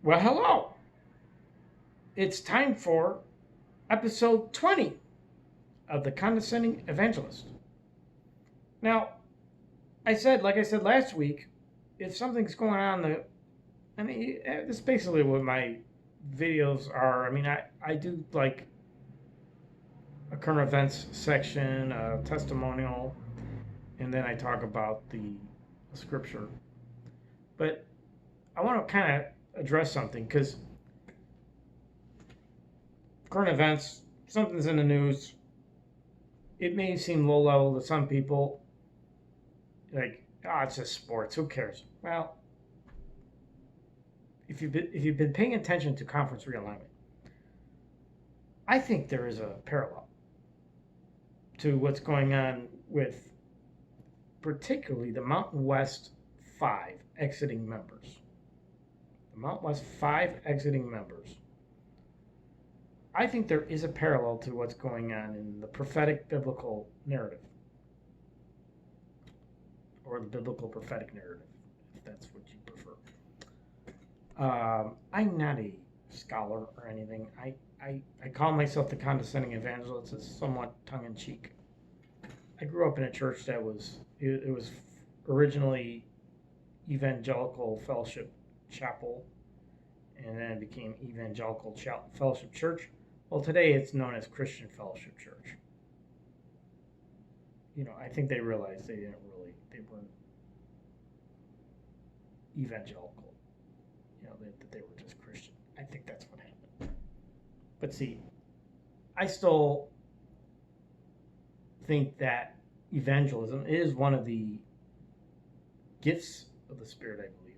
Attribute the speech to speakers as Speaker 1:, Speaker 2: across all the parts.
Speaker 1: Well, hello. It's time for episode 20 of The Condescending Evangelist. Now, like I said last week, if something's going on, that's basically what my videos are. I do like a current events section, a testimonial, and then I talk about the scripture. But I want to kind of address something because current events, something's in the news. It may seem low level to some people, like, it's just sports. Who cares? Well, if you've been paying attention to conference realignment, I think there is a parallel to what's going on with particularly the Mountain West Five exiting members. The Mountain West Five exiting members. I think there is a parallel to what's going on in the prophetic biblical narrative, or the biblical prophetic narrative, if that's what you prefer. I'm not a scholar or anything. I call myself the condescending evangelist. It's somewhat tongue in cheek. I grew up in a church that was originally Evangelical Fellowship Chapel, and then it became Evangelical Fellowship Church. Well, today it's known as Christian Fellowship Church. I think they realized they weren't evangelical. That they were just Christian. I think that's what happened. But see, I still think that evangelism is one of the gifts of the Spirit, I believe.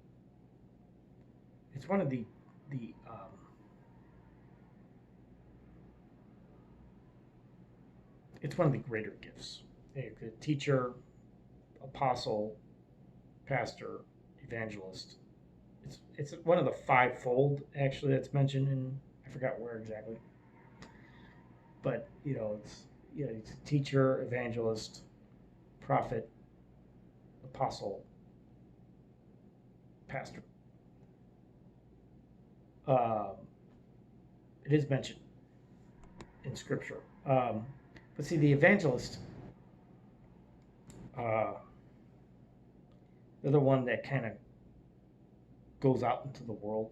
Speaker 1: It's one of the it's one of the greater gifts. A teacher, apostle, pastor, evangelist. It's one of the fivefold, actually, that's mentioned in, I forgot where exactly. But it's a teacher, evangelist, prophet, apostle, pastor. It is mentioned in Scripture. But see, the evangelist, they're the one that kind of goes out into the world.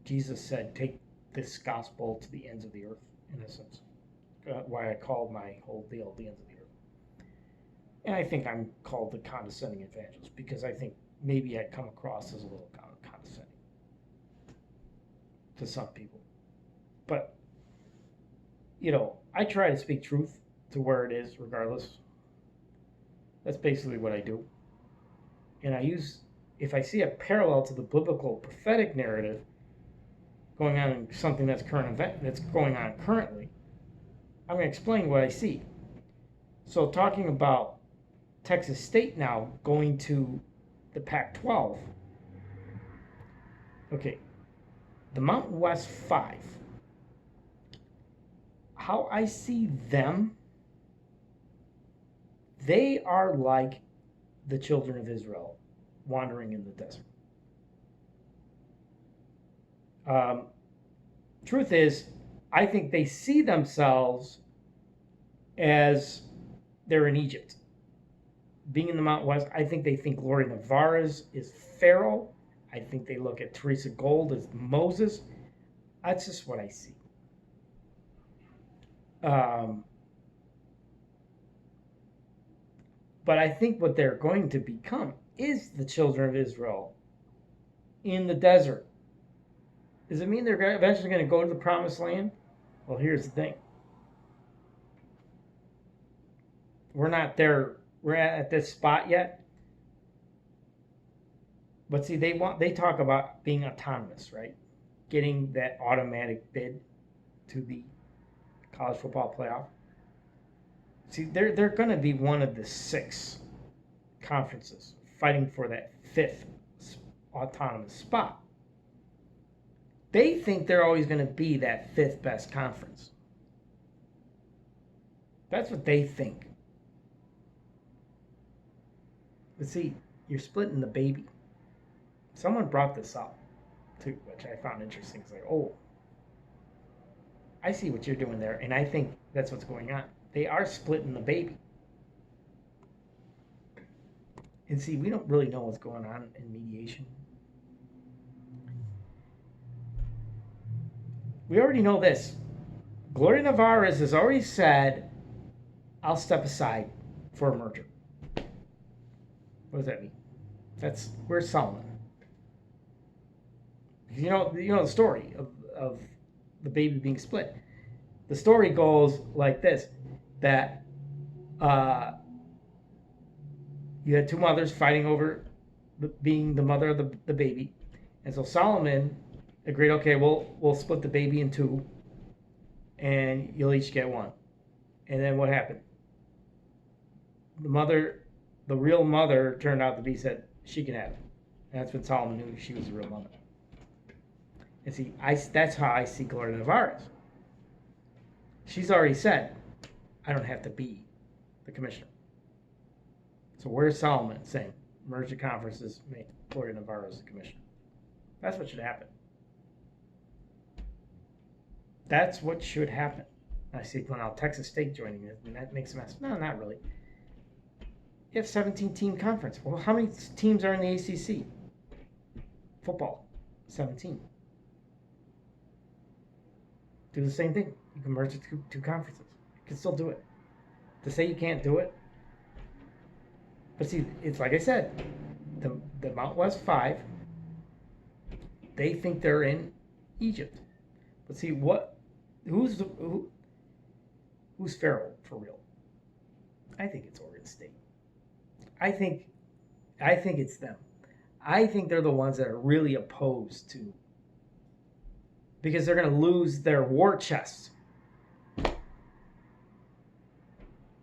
Speaker 1: Jesus said, "Take this gospel to the ends of the earth," in a sense. Why I called my whole deal the ends of the earth. And I think I'm called the condescending evangelist because I think maybe I come across as a little condescending to some people. But, I try to speak truth to where it is, regardless. That's basically what I do. And if I see a parallel to the biblical prophetic narrative going on in something that's going on currently, I'm going to explain what I see. So talking about Texas State now going to the Pac-12, okay, the Mountain West Five, how I see them, they are like the children of Israel wandering in the desert. Truth is, I think they see themselves as they're in Egypt. Being in the Mountain West, I think they think Gloria Navarez is Pharaoh. I think they look at Teresa Gold as Moses. That's just what I see. But I think what they're going to become is the children of Israel in the desert. Does it mean they're eventually going to go to the promised land? Well, here's the thing. We're not there. We're at this spot yet. But see, they talk about being autonomous, right? Getting that automatic bid to the college football playoff. See, they're going to be one of the 6 conferences fighting for that 5th autonomous spot. They think they're always going to be that 5th best conference. That's what they think. But see, you're splitting the baby. Someone brought this up. too, which I found interesting. It's like, oh, I see what you're doing there, and I think that's what's going on. They are splitting the baby. And see, we don't really know what's going on in mediation. We already know this. Gloria Navarez has already said, I'll step aside for a merger. What does that mean? Where's Solomon? You know the story of the baby being split. The story goes like this, that you had two mothers fighting over being the mother of the baby. And so Solomon agreed, okay, we'll split the baby in two, and you'll each get one. And then what happened? The real mother turned out to be, said she can have it. And that's when Solomon knew she was the real mother. And see, that's how I see Gloria Navarez. She's already said, I don't have to be the commissioner. So where's Solomon saying, merge the conferences, make Gloria Navarez the commissioner? That's what should happen. That's what should happen. I see now Texas State joining it, and that makes a mess. No, not really. You have 17-team conference. Well, how many teams are in the ACC? Football, 17. Do the same thing. You can merge the two conferences. You can still do it. To say you can't do it, but see, it's like I said, the Mount West 5, they think they're in Egypt. But see, who's Pharaoh for real? I think it's Oregon State. I think it's them. I think they're the ones that are really opposed to, because they're going to lose their war chest.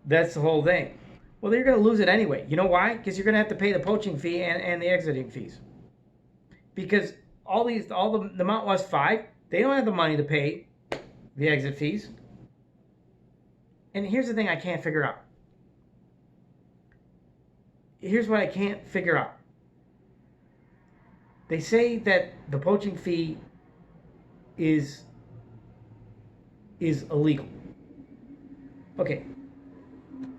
Speaker 1: That's the whole thing. Well, they're going to lose it anyway. You know why? Because you're going to have to pay the poaching fee and the exiting fees. Because all the Mount West 5, they don't have the money to pay the exit fees. And here's the thing I can't figure out. Here's what I can't figure out. They say that the poaching fee is illegal. Okay.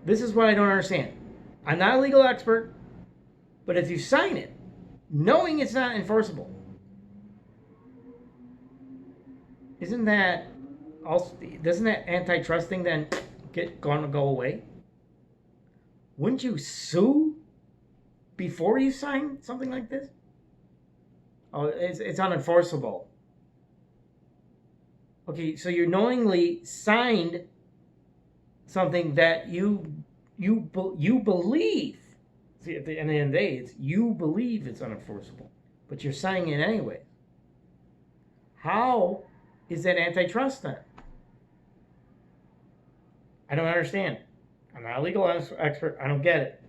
Speaker 1: This is what I don't understand. I'm not a legal expert, but if you sign it, knowing it's not enforceable, doesn't that antitrust thing then going to go away? Wouldn't you sue before you sign something like this? Oh, it's unenforceable. Okay, so you knowingly signed something that you believe. See, at the end of the day, it's you believe it's unenforceable, but you're signing it anyway. How is that antitrust then? I don't understand. I'm not a legal expert. I don't get it.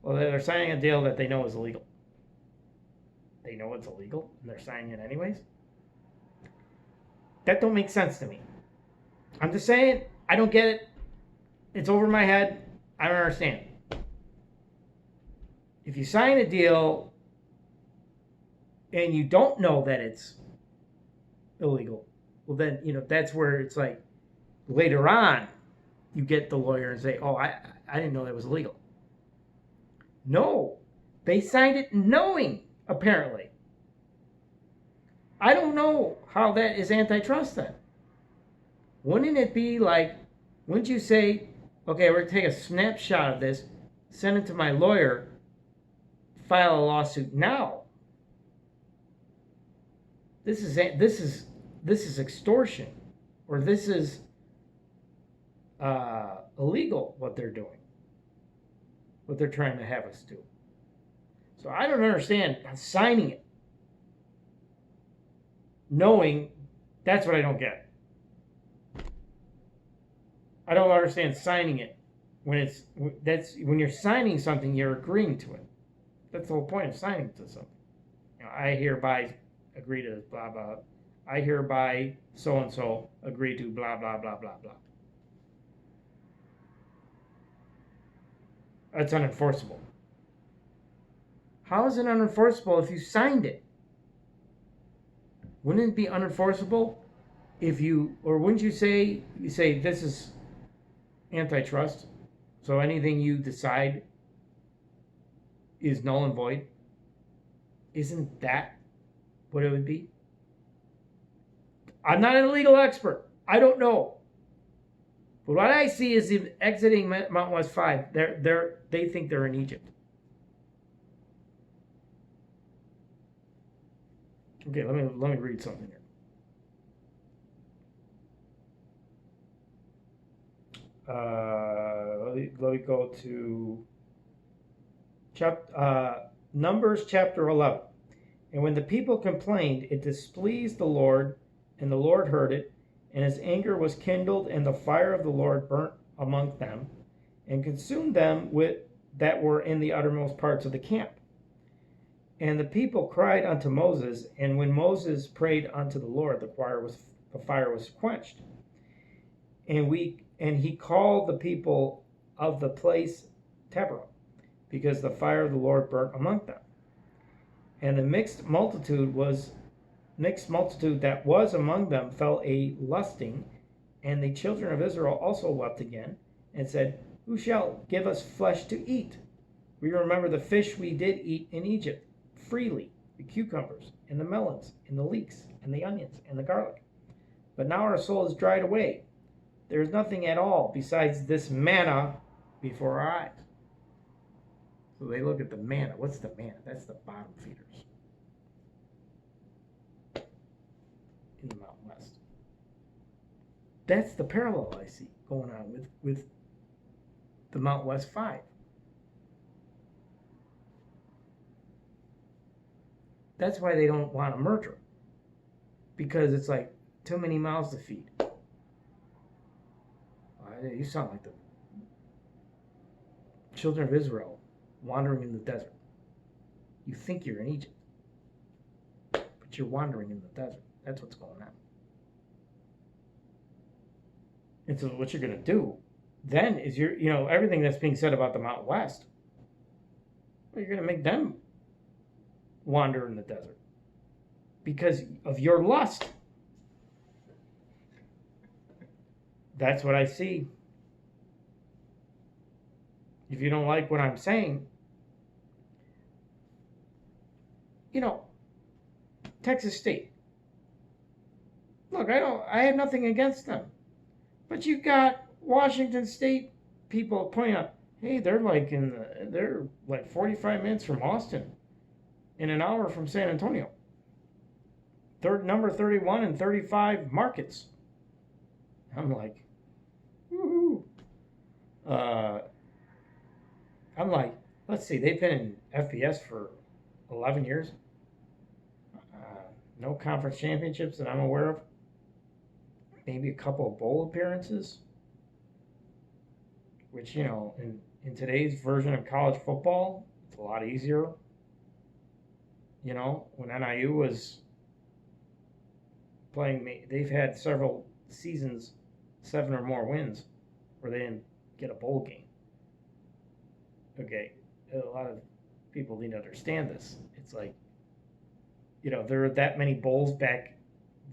Speaker 1: Well, they're signing a deal that they know is illegal. They know it's illegal, and they're signing it anyways. That don't make sense to me. I'm just saying, I don't get it. It's over my head. I don't understand. If you sign a deal and you don't know that it's illegal, well then, that's where it's like later on you get the lawyer and say, oh, I didn't know that was illegal. No, they signed it knowing, apparently. I don't know how that is antitrust then. Wouldn't it be like, wouldn't you say, okay, we're going to take a snapshot of this, send it to my lawyer, file a lawsuit now? This is extortion, or this is illegal, what they're doing, what they're trying to have us do. So I don't understand signing it, knowing. That's what I don't get. I don't understand signing it when you're signing something, you're agreeing to it. That's the whole point of signing to something. I hereby agree to blah blah. I hereby so and so agree to blah blah blah blah blah. That's unenforceable. How is it unenforceable if you signed it? Wouldn't it be unenforceable if you, or wouldn't you say this is antitrust, so anything you decide is null and void? Isn't that what it would be? I'm not a legal expert. I don't know. But what I see is in exiting Mount West 5, they think they're in Egypt. Okay, let me read something here. Let me go to Numbers chapter 11. And when the people complained, it displeased the Lord, and the Lord heard it, and his anger was kindled, and the fire of the Lord burnt among them, and consumed them that were in the uttermost parts of the camp. And the people cried unto Moses, and when Moses prayed unto the Lord, the fire was quenched. And he called the people of the place Taberah, because the fire of the Lord burnt among them. And the mixed multitude that was among them fell a lusting, and the children of Israel also wept again, and said, Who shall give us flesh to eat? We remember the fish we did eat in Egypt freely, the cucumbers, and the melons, and the leeks, and the onions, and the garlic. But now our soul is dried away. There is nothing at all besides this manna before our eyes. So they look at the manna. What's the manna? That's the bottom feeders in the Mountain West. That's the parallel I see going on with the Mount West 5. That's why they don't want a merger, because it's like too many mouths to feed. You sound like the children of Israel wandering in the desert. You think you're in Egypt, but you're wandering in the desert. That's what's going on. And so what you're going to do then is everything that's being said about the Mount West, well, you're going to make them wander in the desert because of your lust. That's what I see. If you don't like what I'm saying, Texas State. Look, I have nothing against them. But you got Washington State people pointing out, hey, they're like 45 minutes from Austin and an hour from San Antonio. Number 31 and 35 markets. I'm like, woohoo. I'm like, let's see, they've been in FBS for 11 years. No conference championships that I'm aware of. Maybe a couple of bowl appearances. Which, in today's version of college football, it's a lot easier. When NIU was playing, they've had several seasons, 7 or more wins, where they didn't get a bowl game. Okay, a lot of people need to understand this. It's like, there were that many bowls back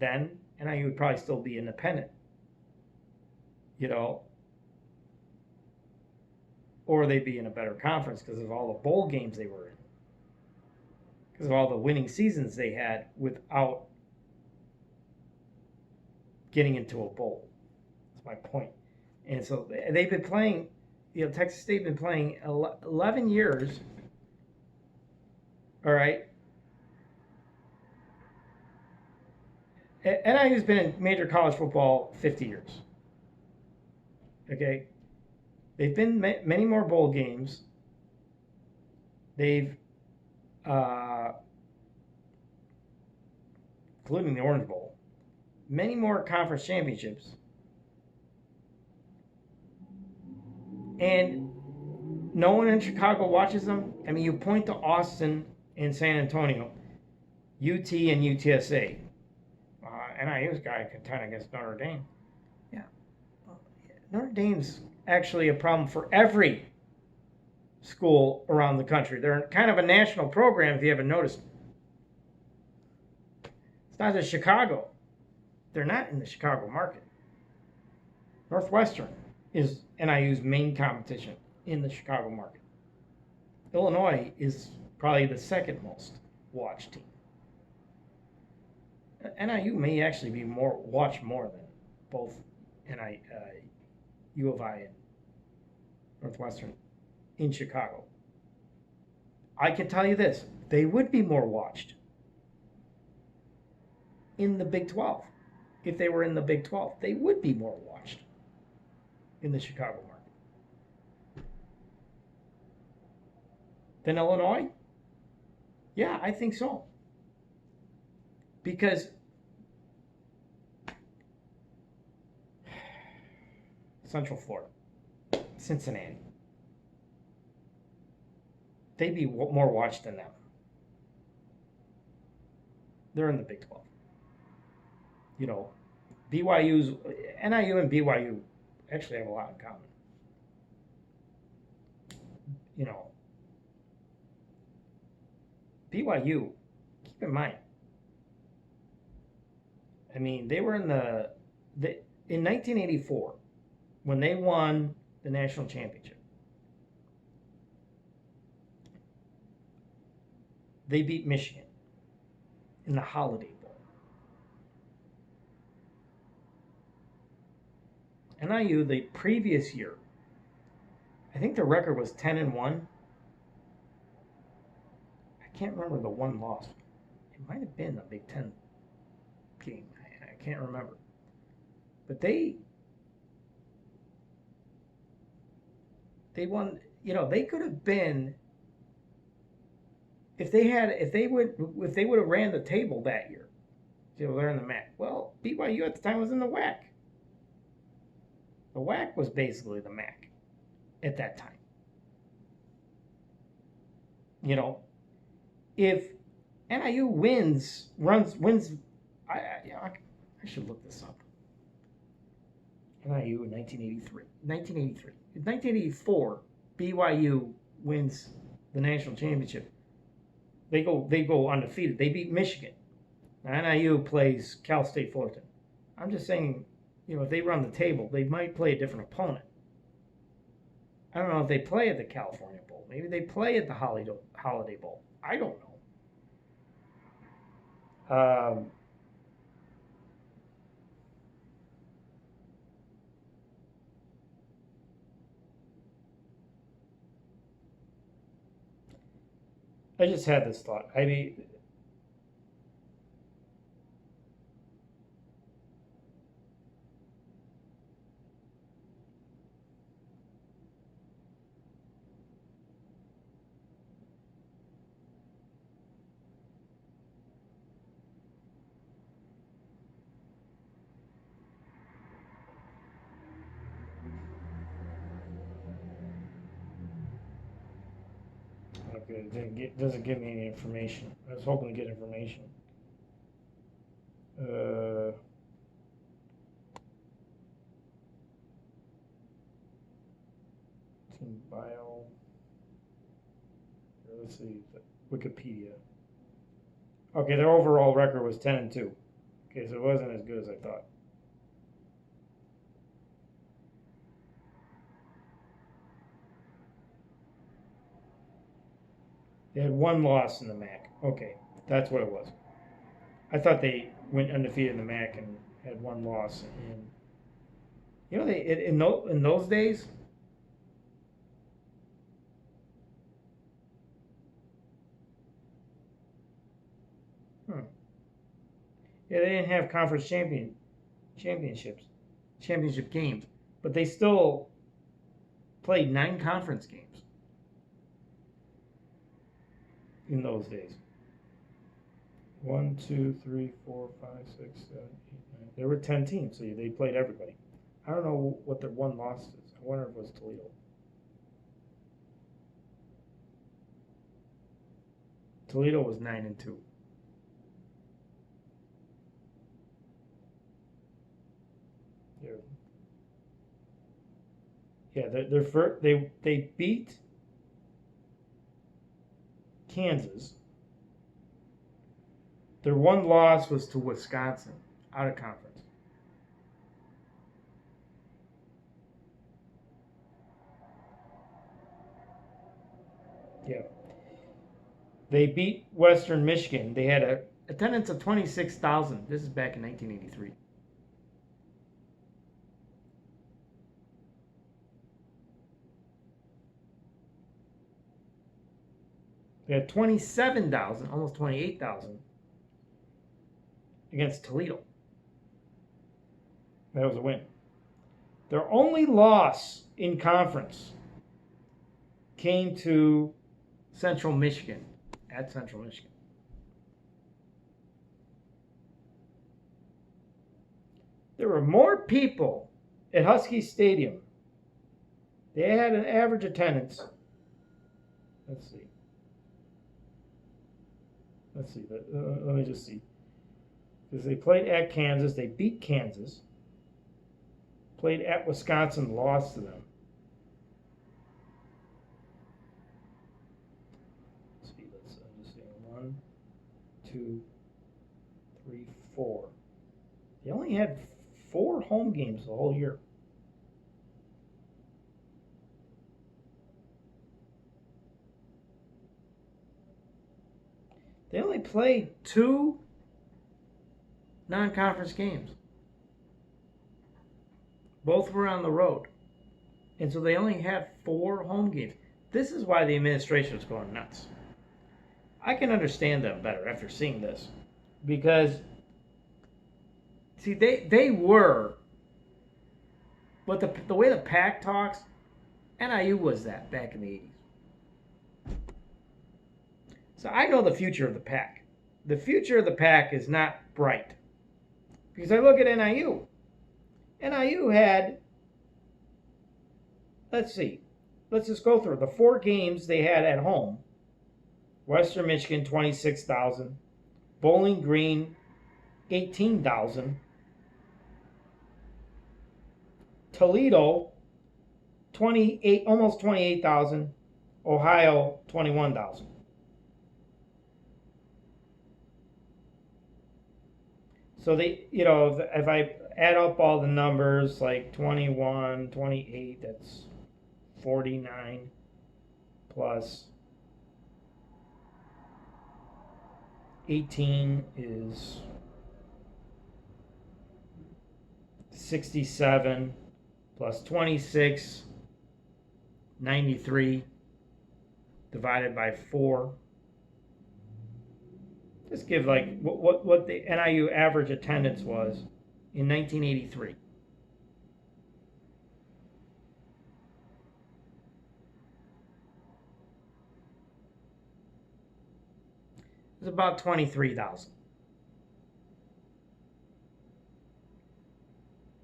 Speaker 1: then, and NIU would probably still be independent. Or they'd be in a better conference because of all the bowl games they were in. Because of all the winning seasons they had without getting into a bowl. That's my point. And so they've been playing, Texas State been playing 11 years. All right. NIU's been in major college football 50 years. Okay. They've been many more bowl games. They've, including the Orange Bowl, many more conference championships. And no one in Chicago watches them. I mean, you point to Austin and San Antonio, UT and UTSA. NIU's got to contend against Notre Dame. Yeah. Notre Dame's actually a problem for every school around the country. They're kind of a national program, if you haven't noticed. It's Not just Chicago. They're not in the Chicago market. Northwestern is NIU's main competition in the Chicago market. Illinois is probably the second most watched team. NIU may actually be watched more than both U of I and Northwestern in Chicago. I can tell you this, they would be more watched in the Big 12. If they were in the Big 12, they would be more watched in the Chicago market. Than Illinois? Yeah, I think so. Because Central Florida, Cincinnati, they'd be more watched than them. They're in the Big 12. You know, NIU and BYU actually have a lot in common. You know, BYU, keep in mind, I mean, they were in 1984, when they won the national championship, they beat Michigan in the Holiday Bowl. NIU, the previous year, I think the record was 10-1. I can't remember the one loss. It might have been a Big Ten game. I can't remember. But they won. You know, they could have been, if they would have ran the table that year. You know, they're in the MAC. Well, BYU at the time was in the WAC. The WAC was basically the MAC at that time. You know, if NIU wins, I should look this up. NIU in 1983. In 1984, BYU wins the national championship. They go undefeated. They beat Michigan. Now, NIU plays Cal State Fullerton. I'm just saying, you know, if they run the table, they might play a different opponent. I don't know if they play at the California Bowl. Maybe they play at the Holiday Bowl. I don't know. I just had this thought. I mean, okay, it doesn't give me any information. I was hoping to get information. Team bio. Here, let's see. Wikipedia. Okay, their overall record was 10-2. Okay, so it wasn't as good as I thought. They had one loss in the MAC. Okay, that's what it was. I thought they went undefeated in the MAC and had one loss. And you know, in those days, yeah, they didn't have conference championship games, but they still played 9 conference games in those days. 1, 2, 3, 4, 5, 6, 7, 8, 9. There were 10 teams, so they played everybody. I don't know what their one loss is. I wonder if it was Toledo. Toledo was 9-2. Yeah, they beat Kansas. Their one loss was to Wisconsin, out of conference. Yeah. They beat Western Michigan. They had a attendance of 26,000. This is back in 1983. They had 27,000, almost 28,000 against Toledo. That was a win. Their only loss in conference came to Central Michigan, at Central Michigan. There were more people at Husky Stadium. They had an average attendance. Let's see. Let me just see. Because they played at Kansas. They beat Kansas. Played at Wisconsin, lost to them. Let's see. Let's just say 1, 2, 3, 4. They only had 4 home games the whole year. They only played 2 non-conference games. Both were on the road. And so they only had 4 home games. This is why the administration was going nuts. I can understand them better after seeing this. Because, see, they were, but the way the PAC talks, NIU was that back in the 80s. So I know the future of the PAC. The future of the PAC is not bright. Because I look at NIU. NIU had, let's see, let's just go through the 4 games they had at home. Western Michigan, 26,000. Bowling Green, 18,000. Toledo, 28, almost 28,000. Ohio, 21,000. So they, if I add up all the numbers, like 21, 28, that's 49 plus 18 is 67 plus 26, 93 divided by 4. Just give like what the NIU average attendance was in 1983. It was about 23,000.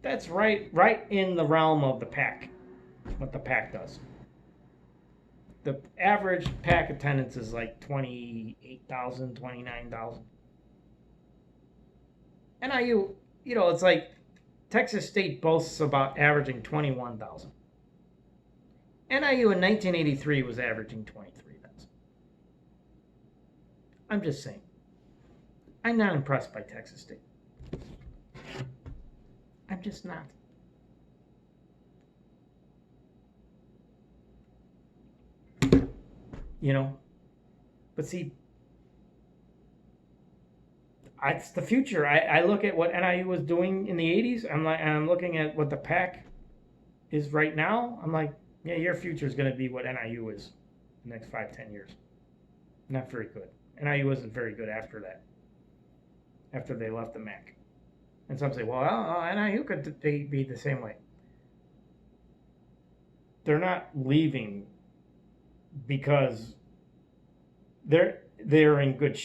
Speaker 1: That's right in the realm of the PAC, what the PAC does. The average PAC attendance is like 28,000, 29,000. NIU, it's like Texas State boasts about averaging 21,000. NIU in 1983 was averaging 23,000. I'm just saying. I'm not impressed by Texas State. I'm just not. But see, it's the future. I look at what NIU was doing in the 80s. I'm looking at what the PAC is right now. I'm like, yeah, your future is going to be what NIU is in the next 5-10 years. Not very good. NIU wasn't very good after that, after they left the MAC. And some say, well, NIU could be the same way. They're not leaving because they're in good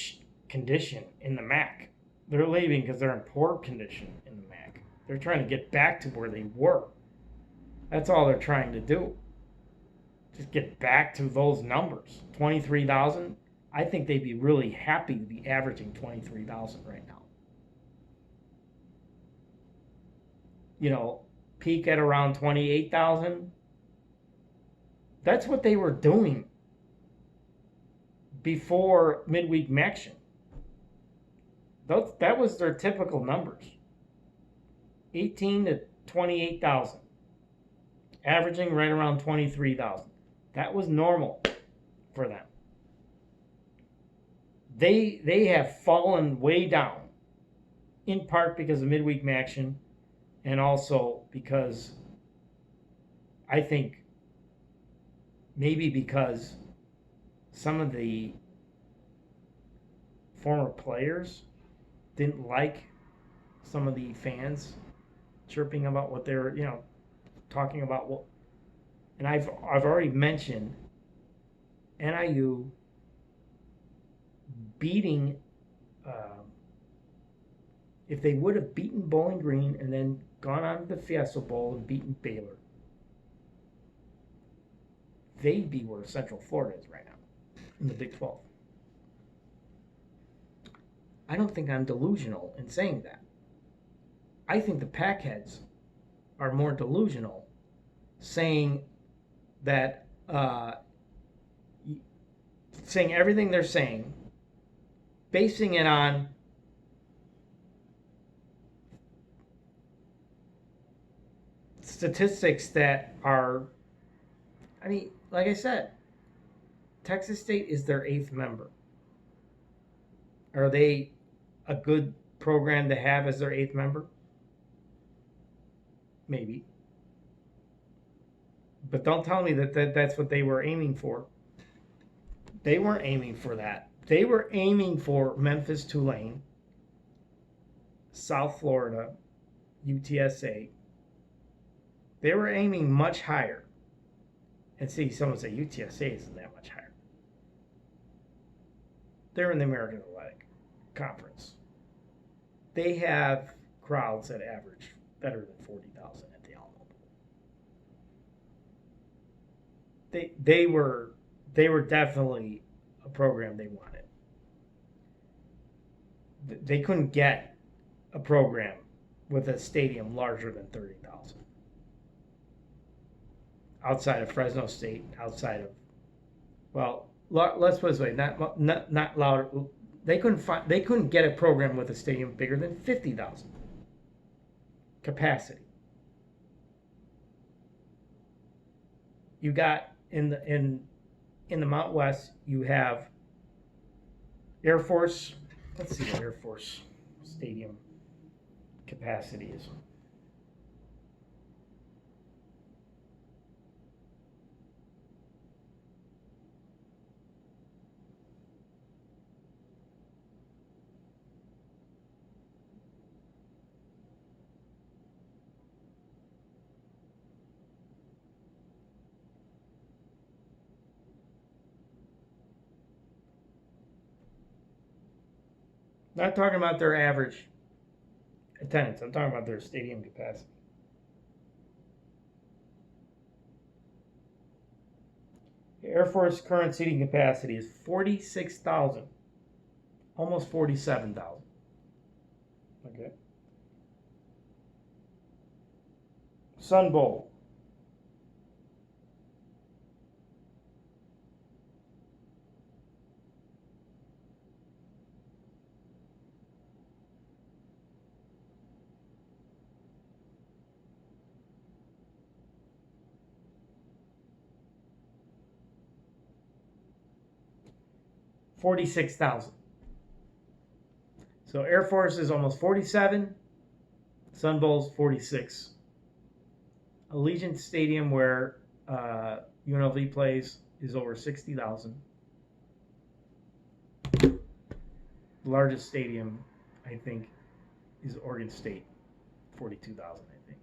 Speaker 1: condition in the MAC. They're leaving because they're in poor condition in the MAC. They're trying to get back to where they were. That's all they're trying to do. Just get back to those numbers. 23,000. I think they'd be really happy to be averaging 23,000 right now. Peak at around 28,000. That's what they were doing before midweek action. That was their typical numbers. 18 to 28,000, averaging right around 23,000. That was normal for them. They have fallen way down, in part because of midweek action, and also because I think maybe because some of the former players didn't like some of the fans chirping about what they're, talking about what. And I've already mentioned NIU beating, if they would have beaten Bowling Green and then gone on to the Fiesta Bowl and beaten Baylor, they'd be where Central Florida is right now in the Big 12. I don't think I'm delusional in saying that. I think the Packheads are more delusional saying that, saying everything they're saying, basing it on statistics that are, I mean, like I said, Texas State is their 8th member. Are they a good program to have as their 8th member? Maybe. But don't tell me that's what they were aiming for. They weren't aiming for that. They were aiming for Memphis, Tulane, South Florida, UTSA. They were aiming much higher. And see, someone say UTSA isn't that much higher. They're in the American Athletic Conference. They have crowds that average better than 40,000 at the Alamo Bowl. They were definitely a program they wanted. They couldn't get a program with a stadium larger than 30,000. Outside of Fresno State, outside of, well, let's put it this way, not louder. They couldn't get a program with a stadium bigger than 50,000 capacity. You got in the Mount West, you have Air Force. Let's see what Air Force Stadium capacity is. Not talking about their average attendance. I'm talking about their stadium capacity. The Air Force current seating capacity is 46,000, almost 47,000. Okay. Sun Bowl. $46,000. So Air Force is almost 47. Sun Bowl's 46. Allegiant Stadium, where UNLV plays, is over 60,000. The largest stadium, I think, is Oregon State, 42,000. I think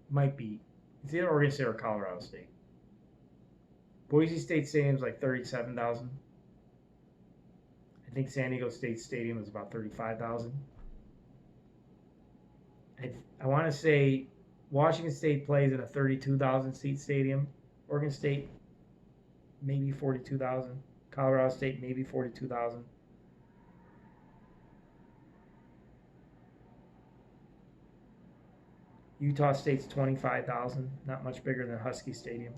Speaker 1: might be. It's either Oregon State or Colorado State. Boise State Stadium's like 37,000. I think San Diego State Stadium is about 35,000. I want to say Washington State plays in a 32,000 seat stadium. Oregon State, maybe 42,000. Colorado State, maybe 42,000. Utah State's 25,000, not much bigger than Husky Stadium.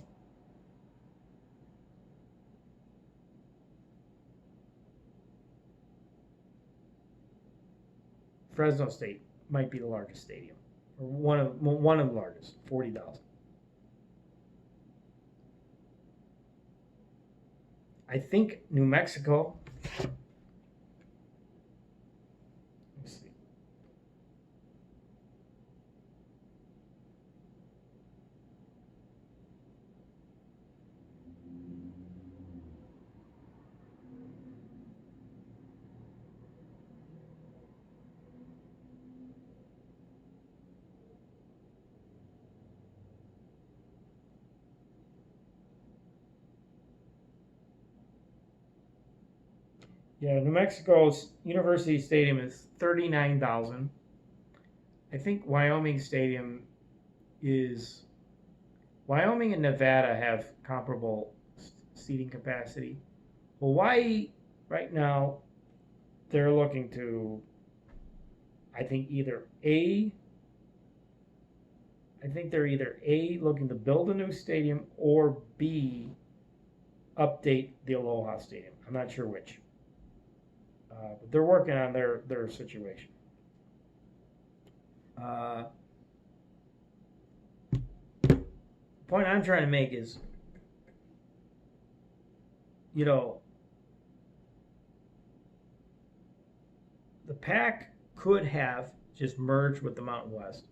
Speaker 1: Fresno State might be the largest stadium, or one of the largest, 40,000. I think New Mexico. Let's see. Yeah, New Mexico's University Stadium is 39,000. I think Wyoming Stadium is. Wyoming and Nevada have comparable seating capacity. Hawaii, right now, they're looking to, I think they're either A, looking to build a new stadium, or B, update the Aloha Stadium. I'm not sure which. But they're working on their situation. The point I'm trying to make is, the Pac could have just merged with the Mountain West.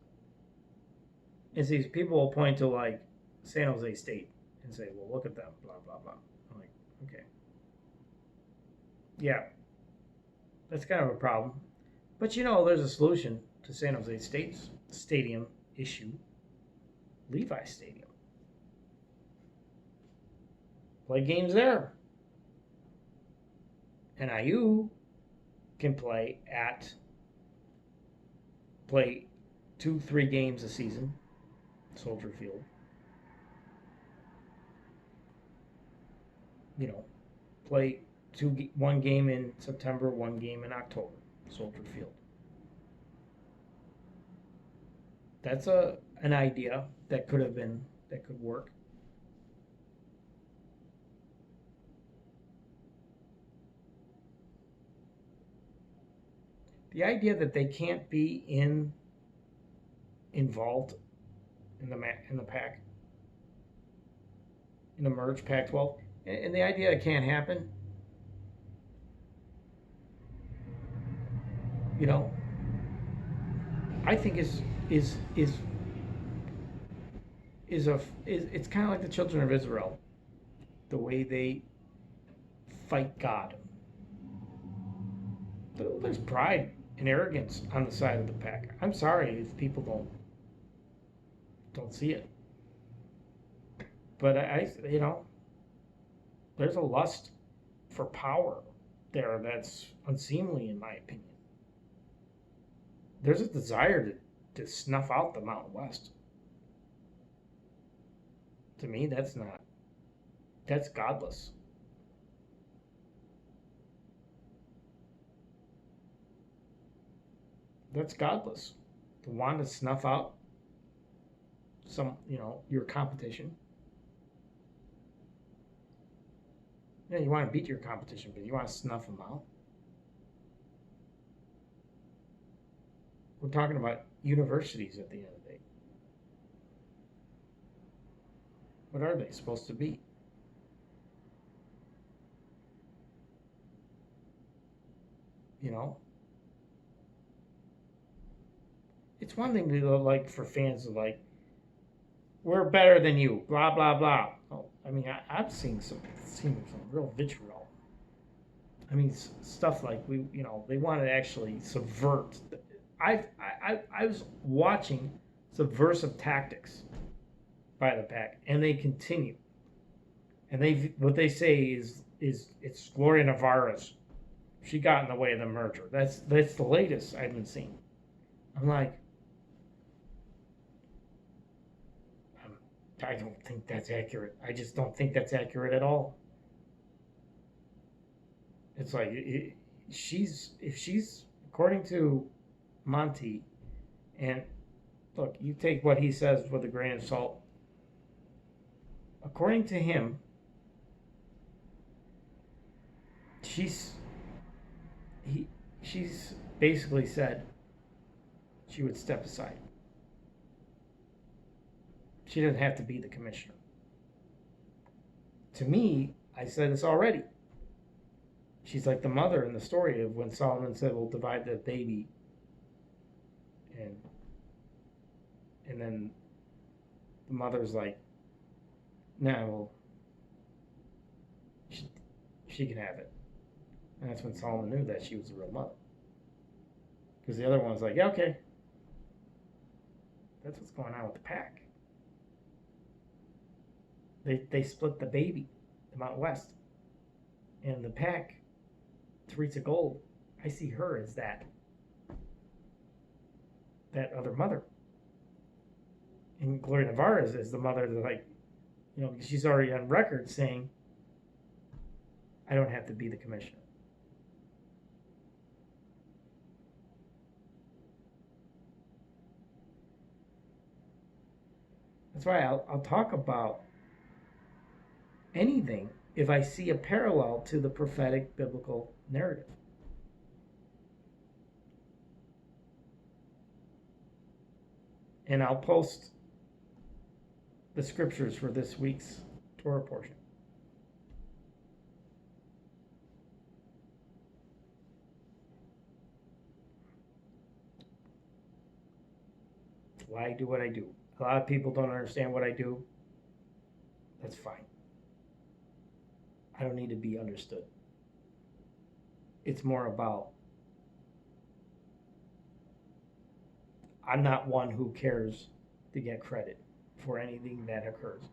Speaker 1: And see, people will point to like San Jose State and say, well, look at them, blah, blah, blah. I'm like, okay. Yeah, that's kind of a problem. But there's a solution to San Jose State's stadium issue. Levi Stadium. Play games there. NIU can play 2-3 games a season, Soldier Field. Play one game in September, one game in October, Soldier Field. That's an idea that could work. The idea that they can't be involved in the Pac, in the merged Pac-12, and the idea it can't happen, I think it's kind of like the children of Israel, the way they fight God. There's pride and arrogance on the side of the Pac. I'm sorry if people don't see it, but there's a lust for power there that's unseemly, in my opinion. There's a desire to snuff out the Mountain West. To me, that's godless. That's godless. To want to snuff out your competition. You want to beat your competition, but you want to snuff them out. We're talking about universities at the end of the day. What are they supposed to be? It's one thing to like for fans to like, we're better than you, blah blah blah. Oh, I've seen some real vitriol. Stuff like they want to actually subvert. I was watching subversive tactics by the Pac, and they continue. And what they say is it's Gloria Navarez. She got in the way of the merger. That's the latest I've been seeing. I'm like, I don't think that's accurate. I just don't think that's accurate at all. It's like if she's according to Monty, and look, you take what he says with a grain of salt. According to him, she's basically said she would step aside. She doesn't have to be the commissioner. To me, I said this already. She's like the mother in the story of when Solomon said, we'll divide the baby. And then the mother's like, nah, well, she can have it. And that's when Solomon knew that she was the real mother. Because the other one's like, yeah, okay. That's what's going on with the pack. They split the baby, the Mount West. And the pack, Teresa Gold, I see her as that other mother. And Gloria Navarro is the mother that, like, you know, she's already on record saying, I don't have to be the commissioner. That's why I'll talk about anything if I see a parallel to the prophetic biblical narrative. And I'll post the scriptures for this week's Torah portion. Why I do what I do. A lot of people don't understand what I do. That's fine. I don't need to be understood. It's more about, I'm not one who cares to get credit for anything that occurs.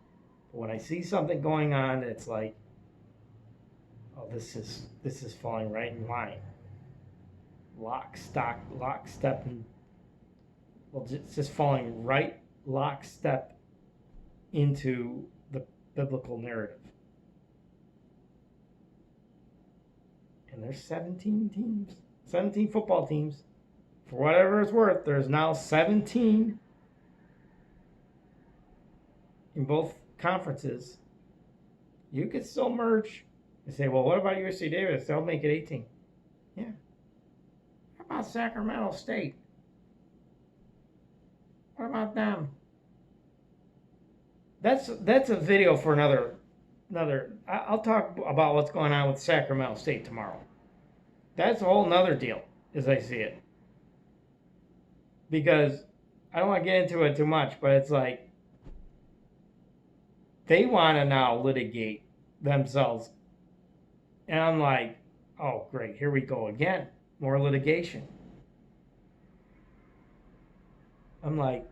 Speaker 1: But when I see something going on, it's like, oh, this is falling right in line. Lockstep, and well, it's just falling right lockstep into the biblical narrative. And there's 17 teams, 17 football teams. For whatever it's worth, there's now 17 in both conferences. You could still merge and say, well, what about USC Davis? They'll make it 18. Yeah. How about Sacramento State? What about them? That's a video for another. I'll talk about what's going on with Sacramento State tomorrow. That's a whole nother deal, as I see it. Because I don't want to get into it too much, but it's like they want to now litigate themselves. And I'm like, oh, great, here we go again. More litigation. I'm like,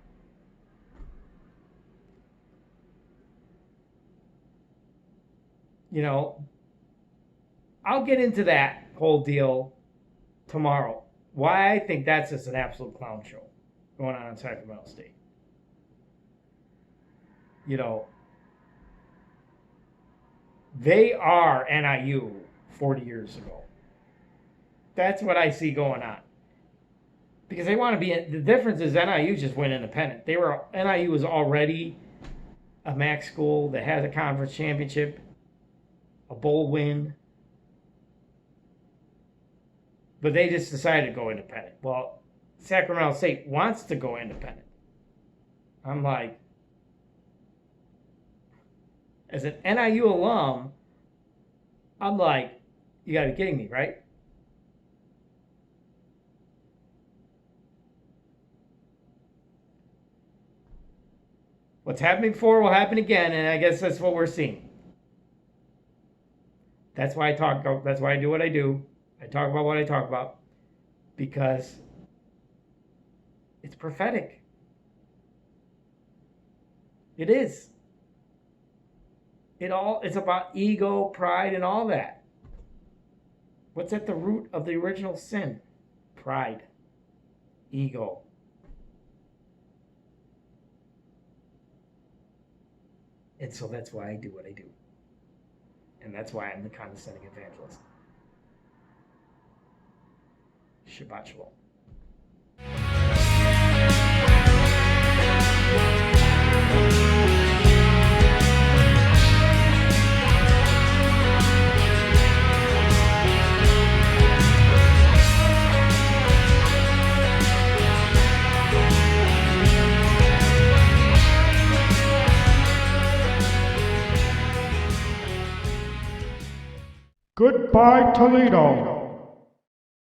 Speaker 1: you know, I'll get into that whole deal tomorrow. Why I think that's just an absolute clown show going on in Sacramento State. You know, they are NIU 40 years ago. That's what I see going on. Because they want to be, the difference is NIU just went independent. NIU was already a MAC school that has a conference championship, a bowl win. But they just decided to go independent. Well, Sacramento State wants to go independent. I'm like, as an NIU alum, I'm like, you got to be kidding me, right? What's happened before will happen again, and I guess that's what we're seeing. That's why that's why I do what I do. I talk about what I talk about because it's prophetic. It is. It's about ego, pride, and all that. What's at the root of the original sin? Pride. Ego. And so that's why I do what I do. And that's why I'm the condescending evangelist. Shabbat Shalom.
Speaker 2: Goodbye, Toledo.